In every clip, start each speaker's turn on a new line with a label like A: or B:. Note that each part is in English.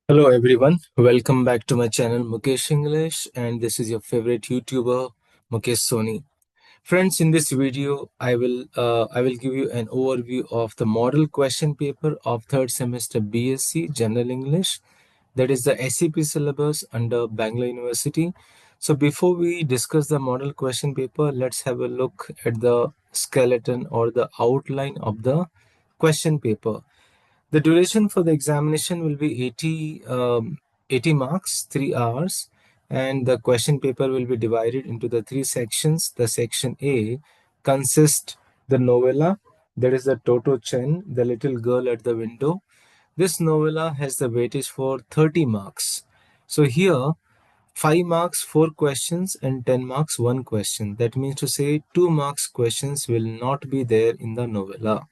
A: Hello everyone, welcome back to my channel Mukesh English, and this is your favorite YouTuber Mukesh Soni. Friends, in this video I will give you an overview of the model question paper of third semester B.Sc General English, that is the SEP syllabus under Bangalore University. So before we discuss the model question paper, let's have a look at the skeleton or the outline of the question paper. The duration for the examination will be 80 marks, 3 hours, and the question paper will be divided into the three sections. The section A consists the novella, that is the Toto Chen, the little girl at the window. This novella has the weightage for 30 marks. So here, 5 marks, 4 questions, and 10 marks, 1 question. That means to say 2 marks questions will not be there in the novella.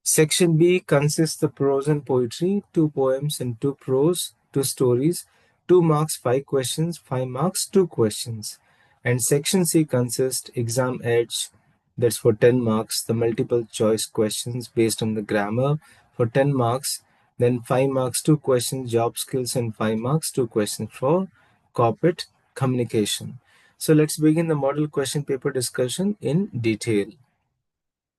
A: Section B consists the prose and poetry, 2 poems and 2 prose, 2 stories, 2 marks, 5 questions, 5 marks, 2 questions. And section C consists exam edge, that's for 10 marks, the multiple choice questions based on the grammar for 10 marks, then 5 marks, 2 questions, job skills, and 5 marks, 2 questions for corporate communication. So let's begin the model question paper discussion in detail.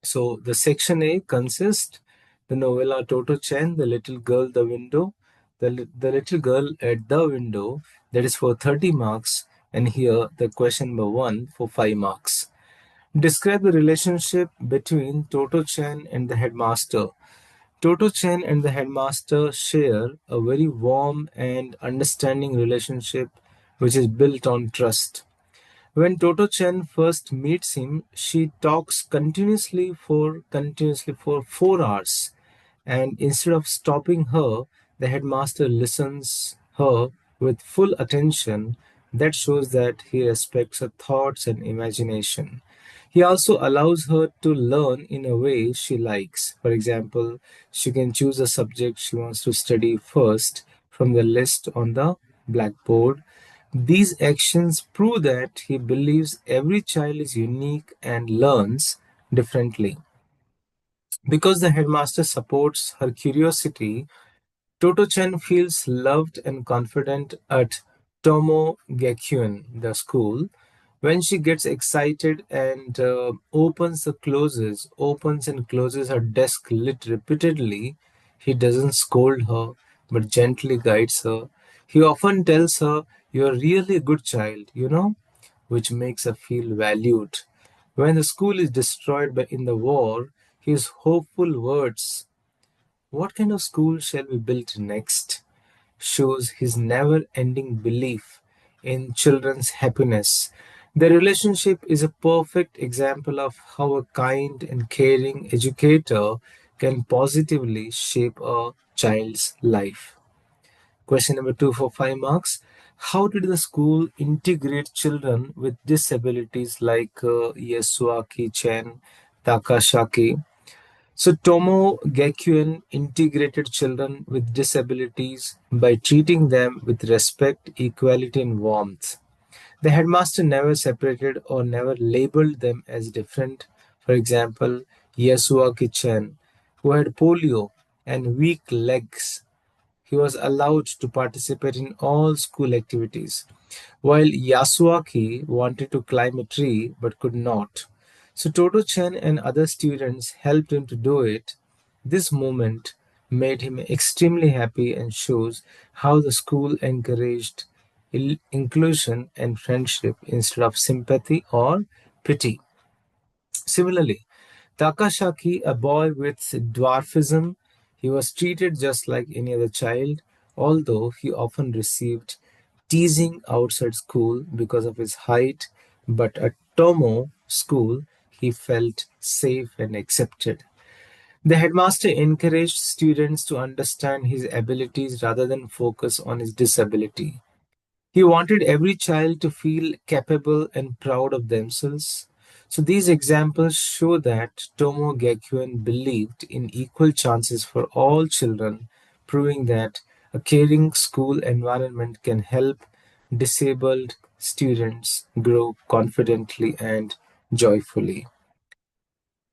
A: So the section A consists the novella Toto Chen, the little girl, the window, the little girl at the window, that is for 30 marks, and here the question number 1 for 5 marks. Describe the relationship between Toto Chen and the headmaster. Toto Chen and the headmaster share a very warm and understanding relationship which is built on trust. When Toto Chen first meets him, she talks continuously for 4 hours, and instead of stopping her, the headmaster listens her with full attention. That shows that he respects her thoughts and imagination. He also allows her to learn in a way she likes. For example, she can choose a subject she wants to study first from the list on the blackboard. These actions prove that he believes every child is unique and learns differently. Because the headmaster supports her curiosity, Toto-chan feels loved and confident at Tomo Gakuen, the school. When she gets excited and opens and closes her desk lid repeatedly, he doesn't scold her but gently guides her. He often tells her, "You're really a good child, which makes her feel valued. When the school is destroyed in the war, his hopeful words, "What kind of school shall we build next?" shows his never ending belief in children's happiness. The relationship is a perfect example of how a kind and caring educator can positively shape a child's life. Question number 2 for 5 marks. How did the school integrate children with disabilities like Yasuaki Chen, Takashaki? So Tomo Gakuen integrated children with disabilities by treating them with respect, equality, and warmth. The headmaster never separated or never labeled them as different. For example, Yasuaki Chen, who had polio and weak legs, he was allowed to participate in all school activities, while Yasuaki wanted to climb a tree but could not. So Toto Chen and other students helped him to do it. This moment made him extremely happy and shows how the school encouraged inclusion and friendship instead of sympathy or pity. Similarly, Takashaki, a boy with dwarfism, he was treated just like any other child, although he often received teasing outside school because of his height, but at Tomo school, he felt safe and accepted. The headmaster encouraged students to understand his abilities rather than focus on his disability. He wanted every child to feel capable and proud of themselves. So these examples show that Tomo Gakuen believed in equal chances for all children, proving that a caring school environment can help disabled students grow confidently and joyfully.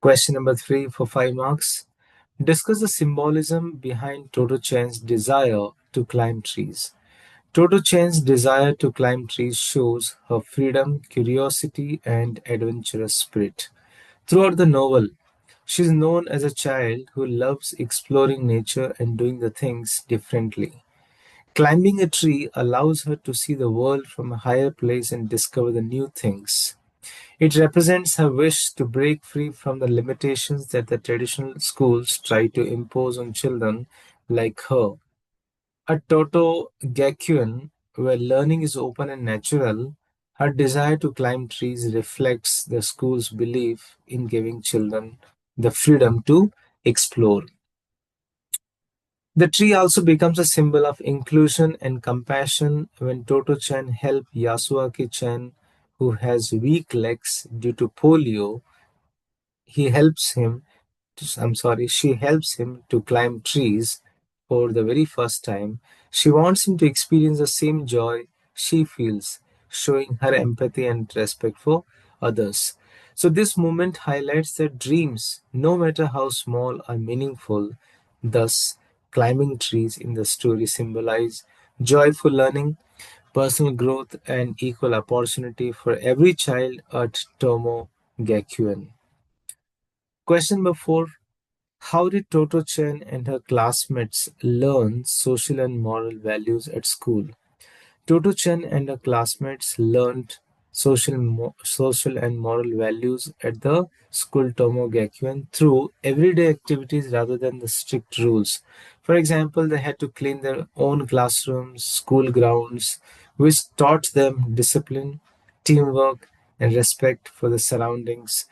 A: Question number 3 for 5 marks. Discuss the symbolism behind Toto Chan's desire to climb trees. Toto Chen's desire to climb trees shows her freedom, curiosity, and adventurous spirit. Throughout the novel, she is known as a child who loves exploring nature and doing the things differently. Climbing a tree allows her to see the world from a higher place and discover the new things. It represents her wish to break free from the limitations that the traditional schools try to impose on children like her. At Toto Gakuen, where learning is open and natural, her desire to climb trees reflects the school's belief in giving children the freedom to explore. The tree also becomes a symbol of inclusion and compassion when Toto Chan helps Yasuaki Chan, who has weak legs due to polio. He helps him she helps him to climb trees for the very first time. She wants him to experience the same joy she feels, showing her empathy and respect for others. So, this moment highlights that dreams, no matter how small, are meaningful. Thus, climbing trees in the story symbolize joyful learning, personal growth, and equal opportunity for every child at Tomo Gakuen. Question number 4. How did Toto Chen and her classmates learn social and moral values at school? Toto Chen and her classmates learned social and moral values at the school Tomo Gakuen through everyday activities rather than the strict rules. For example, they had to clean their own classrooms, school grounds, which taught them discipline, teamwork, and respect for the surroundings.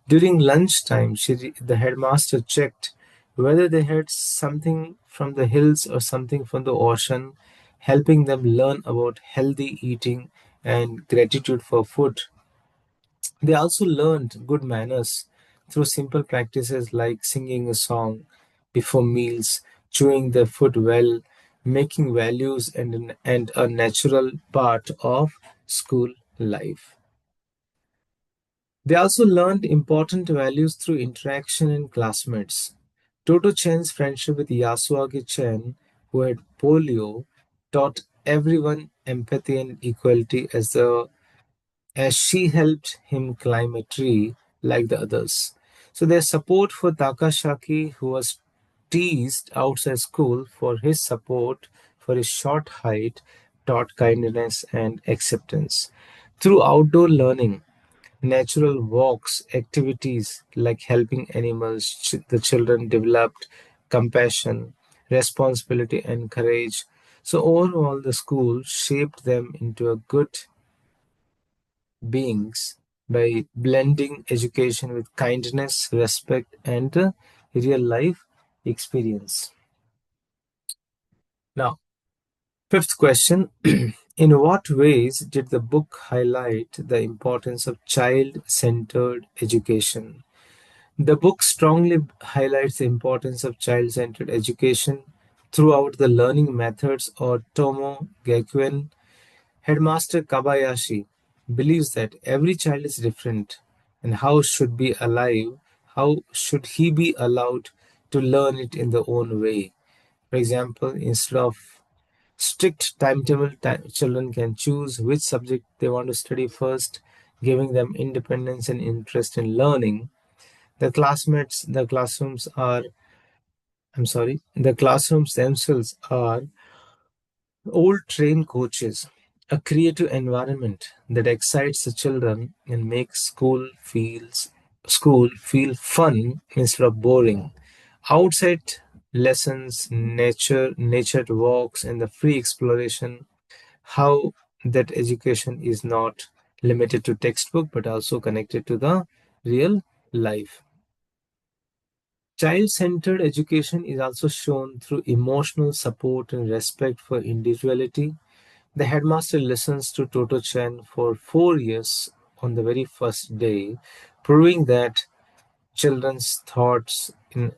A: During lunchtime, the headmaster checked whether they had something from the hills or something from the ocean, helping them learn about healthy eating and gratitude for food. They also learned good manners through simple practices like singing a song before meals, chewing their food well, making values and a natural part of school life. They also learned important values through interaction and classmates. Toto Chen's friendship with Yasuaki Chen, who had polio, taught everyone empathy and equality as she helped him climb a tree like the others. So their support for Takashaki, who was teased outside school for his support for his short height, taught kindness and acceptance. Through outdoor learning, natural walks, activities like helping animals, the children developed compassion, responsibility, and courage. So, overall, the school shaped them into a good beings by blending education with kindness, respect, and real life experience. Now, fifth question. In what ways did the book highlight the importance of child centered education? The book strongly highlights the importance of child centered education throughout the learning methods or Tomo Gakuen. Headmaster Kabayashi believes that every child is different and how should he be allowed to learn it in their own way. For example, instead of strict timetable, children can choose which subject they want to study first, giving them independence and interest in learning. The classrooms themselves are old trained coaches, a creative environment that excites the children and makes school feel fun instead of boring. Outside lessons, nature walks, and the free exploration, how that education is not limited to textbook but also connected to the real life. Child-centered education is also shown through emotional support and respect for individuality. The headmaster listens to Toto Chan for 4 years on the very first day, proving that children's thoughts in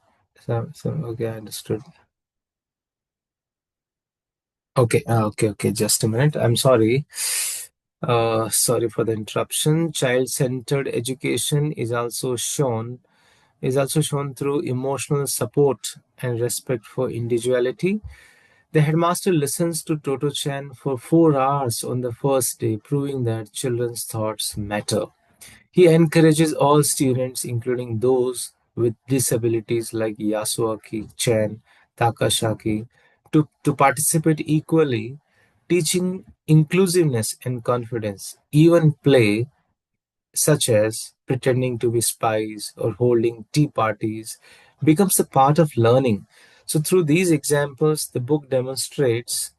A: okay, I understood. Okay, just a minute. I'm sorry. Sorry for the interruption. Child-centered education is also shown through emotional support and respect for individuality. The headmaster listens to Toto-chan for 4 hours on the first day, proving that children's thoughts matter. He encourages all students, including those with disabilities like Yasuaki, Chen, Takashaki, to participate equally, teaching inclusiveness and confidence. Even play, such as pretending to be spies or holding tea parties, becomes a part of learning. So, through these examples, the book demonstrates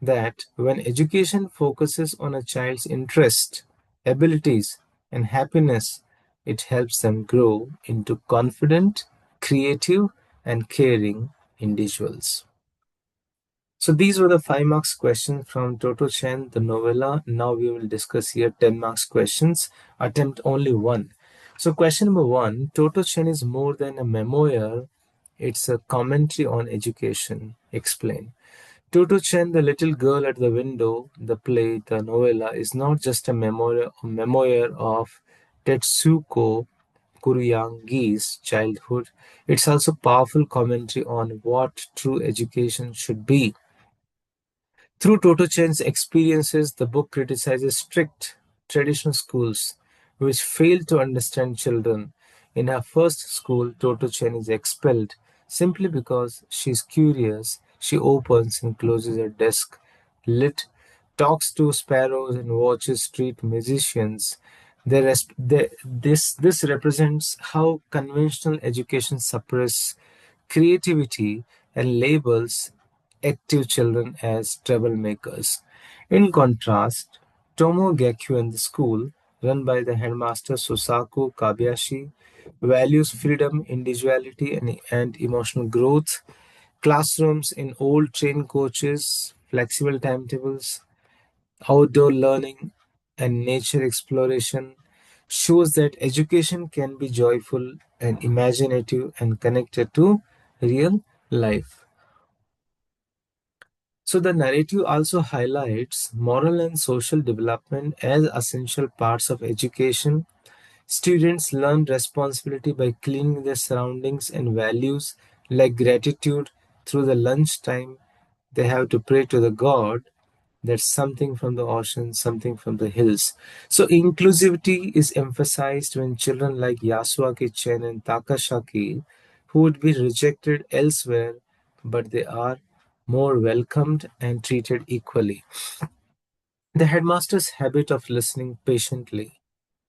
A: that when education focuses on a child's interest, abilities, and happiness, it helps them grow into confident, creative, and caring individuals. So these were the 5 marks questions from Toto Chen, the novella. Now we will discuss here 10 marks questions. Attempt only one. So question number one, Toto Chen is more than a memoir. It's a commentary on education. Explain. Toto Chen, the little girl at the window, the play, the novella, is not just a memoir of Tetsuko Kuruyangi's childhood. It's also powerful commentary on what true education should be. Through Toto Chen's experiences, the book criticizes strict traditional schools which fail to understand children. In her first school, Toto Chen is expelled simply because she's curious. She opens and closes her desk, lit, talks to sparrows, and watches street musicians. This represents how conventional education suppresses creativity and labels active children as troublemakers. In contrast, Tomo Gakuen, the school, run by the headmaster Susaku Kabayashi, values freedom, individuality, and emotional growth. Classrooms in old train coaches, flexible timetables, outdoor learning, and nature exploration shows that education can be joyful and imaginative and connected to real life. So the narrative also highlights moral and social development as essential parts of education. Students learn responsibility by cleaning their surroundings and values like gratitude through the lunchtime. They have to pray to the God. That's something from the ocean, something from the hills. So inclusivity is emphasized when children like Yasuaki Chen and Takashaki, who would be rejected elsewhere, but they are more welcomed and treated equally. The headmaster's habit of listening patiently,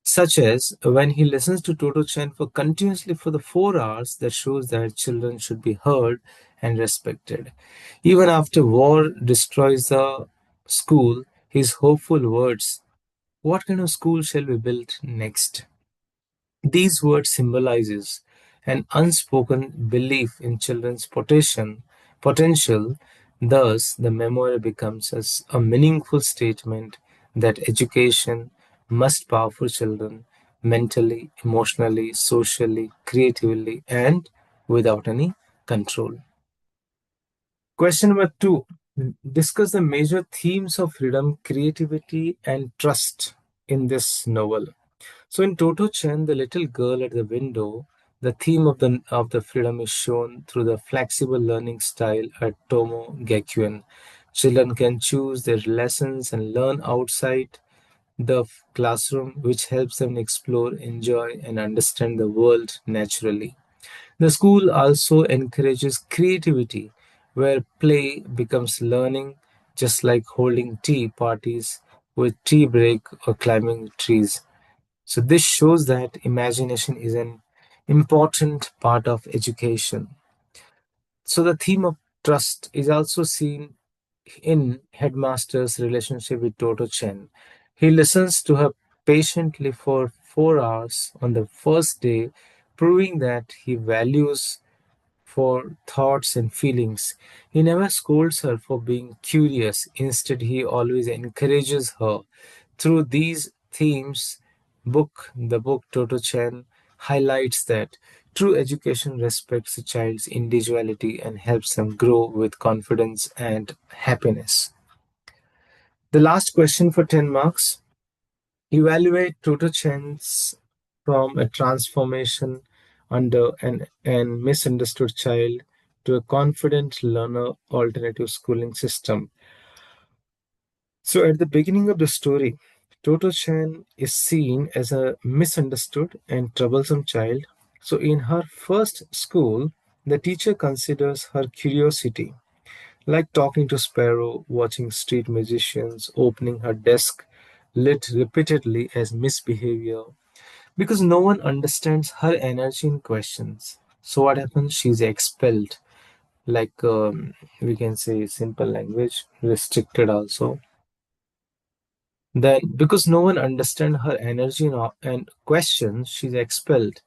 A: such as when he listens to Toto Chen for continuously for the 4 hours, that shows that children should be heard and respected. Even after war destroys the school, his hopeful words, "What kind of school shall be built next?" These words symbolizes an unspoken belief in children's potential. Thus, the memoir becomes as a meaningful statement that education must power children mentally, emotionally, socially, creatively, and without any control. Question number two. Discuss the major themes of freedom, creativity, and trust in this novel. So in Toto Chen, the little girl at the window, the theme of the freedom is shown through the flexible learning style at Tomo Gakuen. Children can choose their lessons and learn outside the classroom, which helps them explore, enjoy, and understand the world naturally. The school also encourages creativity, where play becomes learning, just like holding tea parties with tea break or climbing trees. So this shows that imagination is an important part of education. So the theme of trust is also seen in Headmaster's relationship with Toto Chen. He listens to her patiently for 4 hours on the first day, proving that he values for thoughts and feelings. He never scolds her for being curious. Instead, he always encourages her. Through these themes, the book Toto Chan highlights that true education respects a child's individuality and helps them grow with confidence and happiness. The last question for 10 marks. Evaluate Toto Chan's from a transformation under an misunderstood child to a confident learner alternative schooling system. So, at the beginning of the story, Toto Chan is seen as a misunderstood and troublesome child. So, in her first school, the teacher considers her curiosity, like talking to Sparrow, watching street musicians, opening her desk lit repeatedly as misbehavior, because no one understands her energy in questions. So, what happens? She's expelled, like we can say, simple language, restricted also. Then, because no one understands her energy and questions, she's expelled,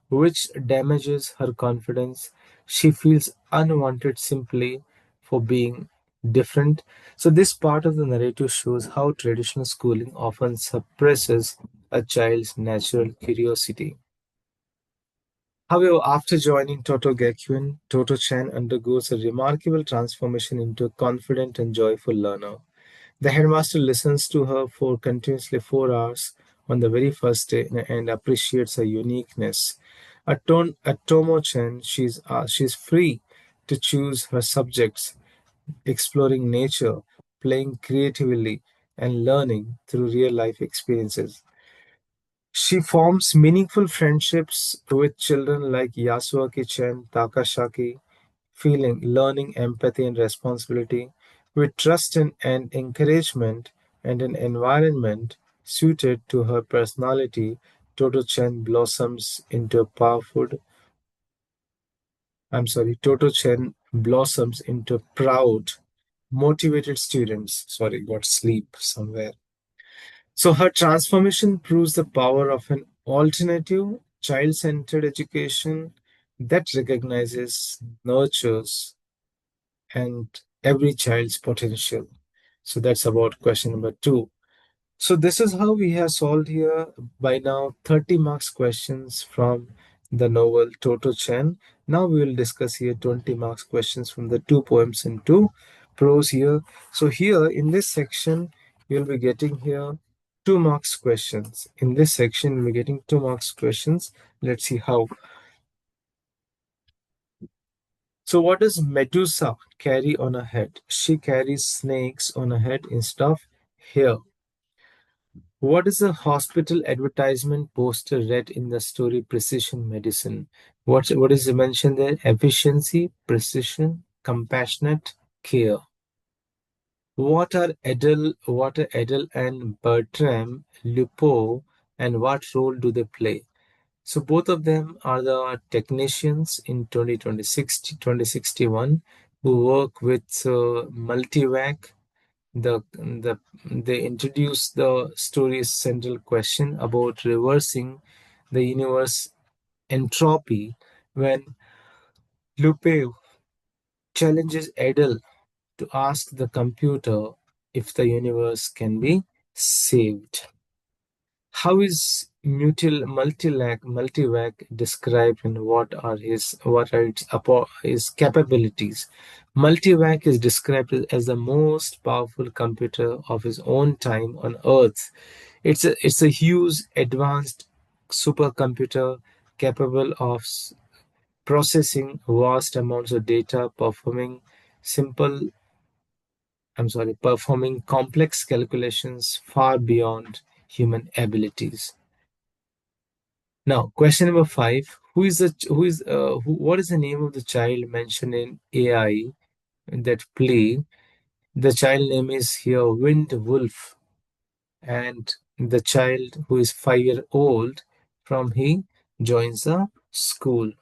A: which damages her confidence. She feels unwanted simply for being different. So, this part of the narrative shows how traditional schooling often suppresses a child's natural curiosity. However, after joining Toto Gakuen, Toto Chan undergoes a remarkable transformation into a confident and joyful learner. The headmaster listens to her for continuously 4 hours on the very first day and appreciates her uniqueness. At Tomo-chan, she's free to choose her subjects, exploring nature, playing creatively, and learning through real life experiences. She forms meaningful friendships with children like Yasuaki-chan, Takashaki, feeling, learning empathy and responsibility with trust and encouragement and an environment suited to her personality. Toto Chen blossoms into proud, motivated students. Sorry, got sleep somewhere. So her transformation proves the power of an alternative, child-centered education that recognizes, nurtures, and every child's potential. So that's about question number two. So this is how we have solved here by now 30 marks questions from the novel Toto Chan. Now we will discuss here 20 marks questions from the two poems and two prose here. So here in this section, you'll be getting here 2 marks questions. In this section, we're getting 2 marks questions. Let's see how. So what does Medusa carry on her head? She carries snakes on her head instead of hair. What is a hospital advertisement poster read in the story Precision Medicine? What is mentioned there? Efficiency, precision, compassionate, care. What are Adele and Bertram Lupo, and what role do they play? So both of them are the technicians in 2061 who work with Multivac. They introduce the story's central question about reversing the universe entropy when Lupe challenges Adele to ask the computer if the universe can be saved. How is multivac described, and what are his capabilities? Multivac is described as the most powerful computer of his own time on Earth. It's a huge, advanced supercomputer capable of processing vast amounts of data, simple, performing complex calculations far beyond human abilities. Now, question number five: what is the name of the child mentioned in AI that play? The child name is here Wind Wolf, and the child who is 5 year old from he joins the school.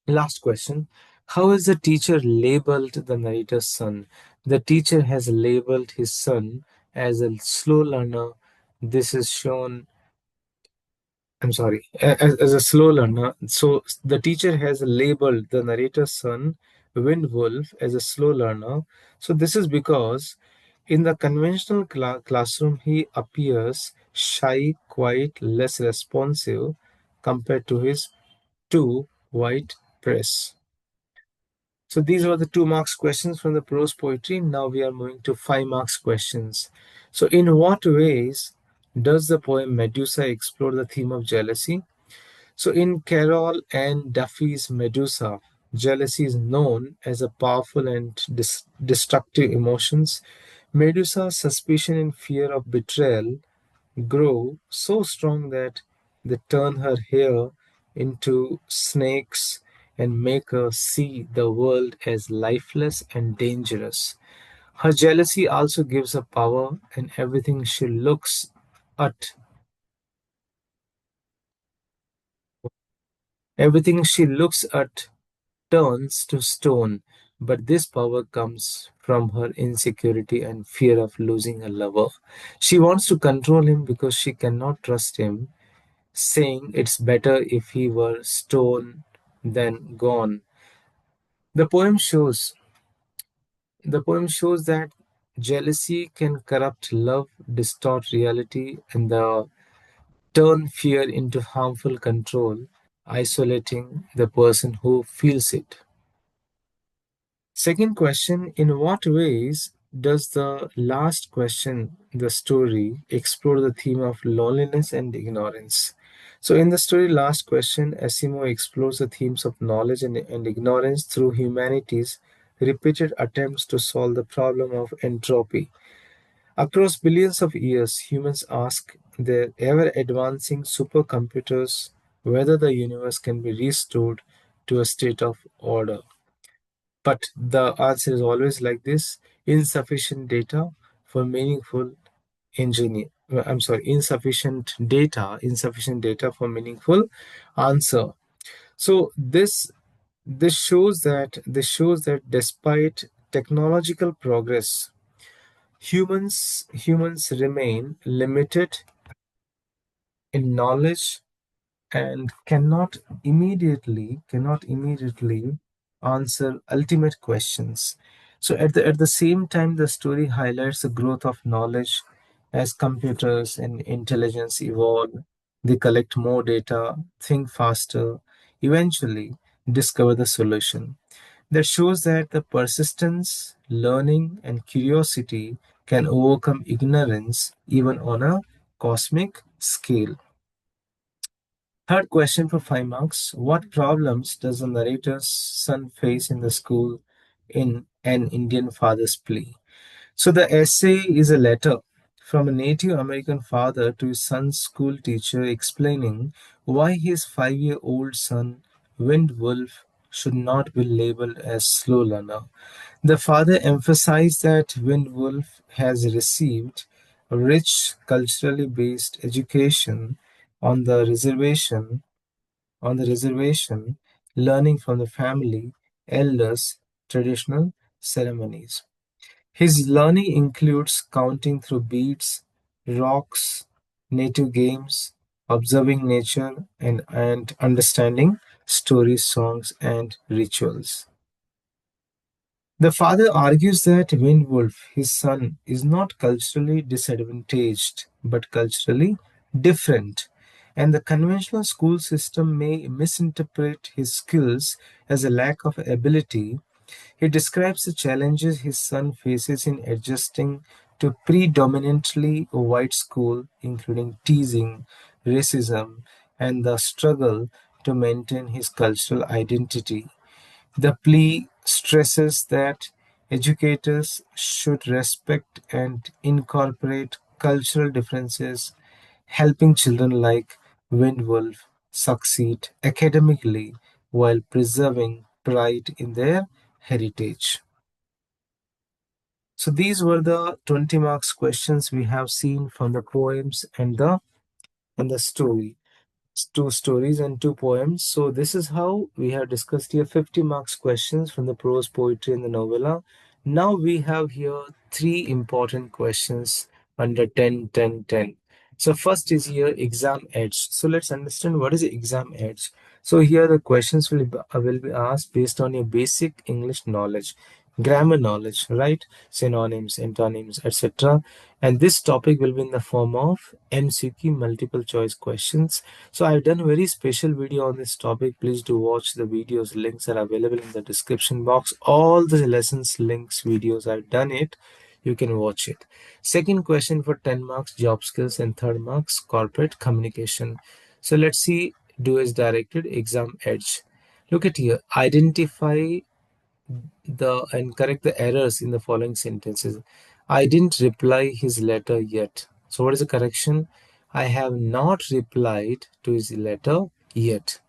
A: Last question: how is the teacher labeled the narrator's son? The teacher has labeled his son as a slow learner. This is shown, as a slow learner. So the teacher has labeled the narrator's son, Wind Wolf, as a slow learner. So this is because in the conventional classroom, he appears shy, quiet, less responsive compared to his two white press. So these were the 2 marks questions from the prose poetry. Now we are moving to 5 marks questions. So in what ways does the poem Medusa explore the theme of jealousy? So in Carol and Duffy's Medusa, Jealousy is known as a powerful and destructive emotions. Medusa's suspicion and fear of betrayal grow so strong that they turn her hair into snakes and make her see the world as lifeless and dangerous. Her jealousy also gives her power, and at everything she looks at turns to stone. But this power comes from her insecurity and fear of losing her lover. She wants to control him because she cannot trust him, saying it's better if he were stone than gone. The poem shows the poem shows that jealousy can corrupt love, distort reality, and turn fear into harmful control, isolating the person who feels it. Second question: in what ways does the last question, the story, explore the theme of loneliness and ignorance? So, in the story Last Question, Asimo explores the themes of knowledge and ignorance through humanity's repeated attempts to solve the problem of entropy. Across billions of years, humans ask their ever advancing supercomputers whether the universe can be restored to a state of order. But the answer is always like this: insufficient data for meaningful engineer. I'm sorry, insufficient data for meaningful answer. So this shows that despite technological progress, humans remain limited in knowledge and cannot immediately answer ultimate questions. So at the same time, the story highlights the growth of knowledge as computers and intelligence evolve. They collect more data, think faster, eventually discover the solution. That shows that the persistence, learning, and curiosity can overcome ignorance even on a cosmic scale. Third question for 5 marks. What problems does the narrator's son face in the school in An Indian Father's Plea? So the essay is a letter from a Native American father to his son's school teacher explaining why his 5-year-old son, Wind Wolf, should not be labeled as slow learner. The father emphasized that Wind Wolf has received a rich culturally based education on the reservation, learning from the family elders traditional ceremonies. His learning includes counting through beads, rocks, native games, observing nature, and understanding stories, songs, and rituals. The father argues that Windwolf, his son, is not culturally disadvantaged but culturally different, and the conventional school system may misinterpret his skills as a lack of ability. He describes the challenges his son faces in adjusting to predominantly white school, including teasing, racism, and the struggle to maintain his cultural identity. The plea stresses that educators should respect and incorporate cultural differences, helping children like Windwolf succeed academically while preserving pride in their heritage. So these were the 20 marks questions we have seen from the poems and the story. Two stories and two poems. So this is how we have discussed here 50 marks questions from the prose poetry and the novella. Now we have here three important questions under 10, 10, 10. So first is here exam edge. So let's understand what is the exam edge. So here the questions will be asked based on your basic English knowledge, grammar knowledge, right? Synonyms, antonyms, etc. And this topic will be in the form of MCQ, multiple choice questions. So I've done a very special video on this topic. Please do watch the videos. Links are available in the description box. All the lessons, links, videos, I've done it. You can watch it. Second question for 10 marks, job skills, and third marks, corporate communication. So let's see, do as directed, exam edge. Look at here. Identify the and correct the errors in the following sentences. I didn't reply his letter yet. So what is the correction? I have not replied to his letter yet.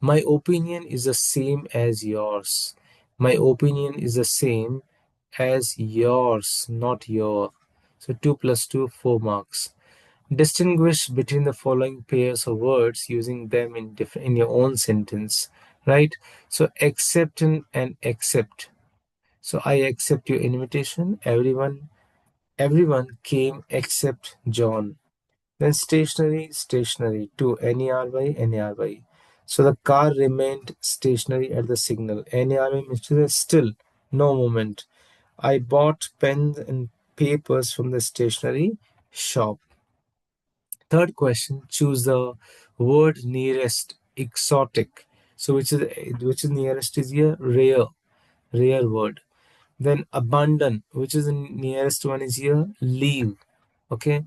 A: My opinion is the same as yours. My opinion is the same as yours, not your. So 2 plus 2, 4 marks. Distinguish between the following pairs of words using them in in your own sentence, right? So accept and accept. So I accept your invitation. Everyone came except John. Then stationary, stationary to NERY. So the car remained stationary at the signal. NERY means to say still, no movement. I bought pens and papers from the stationery shop. Third question, choose the word nearest, exotic. So which is nearest is here rare word. Then abandon, which is the nearest one is here leave. Okay.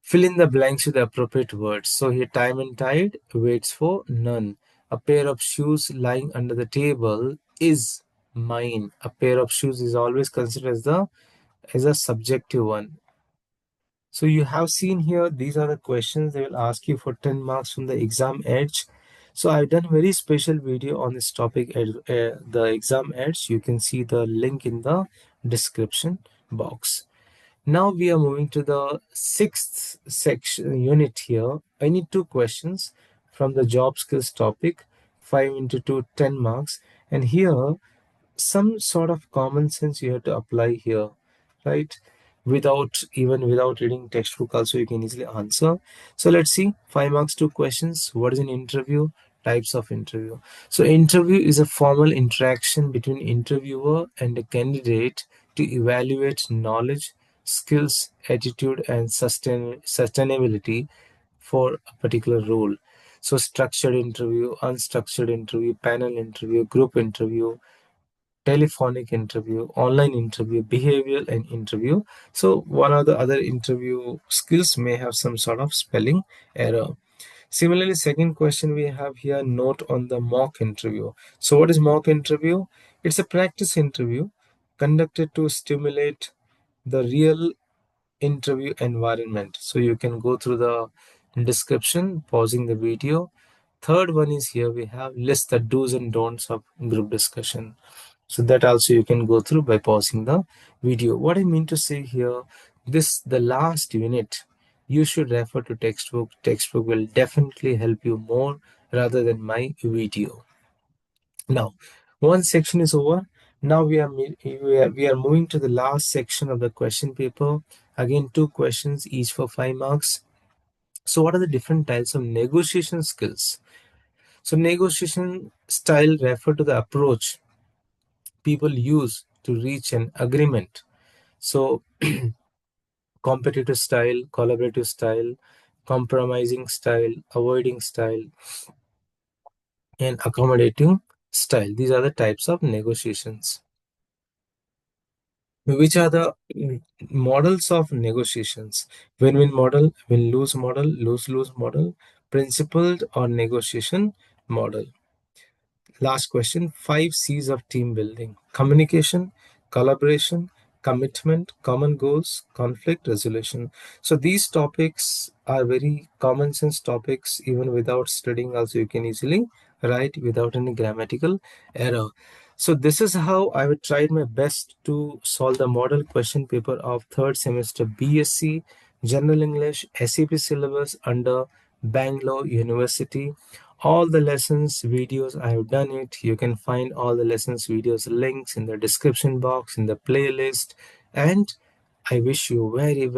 A: Fill in the blanks with the appropriate words. So here time and tide waits for none. A pair of shoes lying under the table is mine. A pair of shoes is always considered as a subjective one. So you have seen here, these are the questions they will ask you for 10 marks from the exam edge. So I've done a very special video on this topic at the exam edge. You can see the link in the description box. Now we are moving to the sixth section unit here. I need two questions from the job skills topic, 5 into 2, 10 marks. And here some sort of common sense you have to apply here, right? Without reading textbook also you can easily answer. So let's see, 5 marks, two questions. What is an interview? Types of interview. So interview is a formal interaction between interviewer and a candidate to evaluate knowledge, skills, attitude, and sustainability for a particular role. So structured interview, unstructured interview, panel interview, group interview, telephonic interview, online interview, behavioral and interview. So one of the other interview skills may have some sort of spelling error. Similarly, second question we have here, note on the mock interview. So what is mock interview? It's a practice interview conducted to stimulate the real interview environment. So you can go through the description, pausing the video. Third one is here we have list the do's and don'ts of group discussion. So that also you can go through by pausing the video. What I mean to say here, the last unit, you should refer to textbook. Textbook will definitely help you more rather than my video. Now, one section is over. Now we are moving to the last section of the question paper. Again, two questions each for 5 marks. So what are the different types of negotiation skills? So negotiation style refer to the approach people use to reach an agreement. So competitive style, collaborative style, compromising style, avoiding style, and accommodating style. These are the types of negotiations. Which are the models of negotiations? Win-win model, win-lose model, lose-lose model, principled or negotiation model. Last question, 5 C's of team building: communication, collaboration, commitment, common goals, conflict resolution. So these topics are very common sense topics. Even without studying also you can easily write without any grammatical error. So this is how I would try my best to solve the model question paper of third semester B.Sc General English SEP syllabus under Bangalore University. All the lessons videos I have done it. You can find all the lessons videos links in the description box, in the playlist. And I wish you very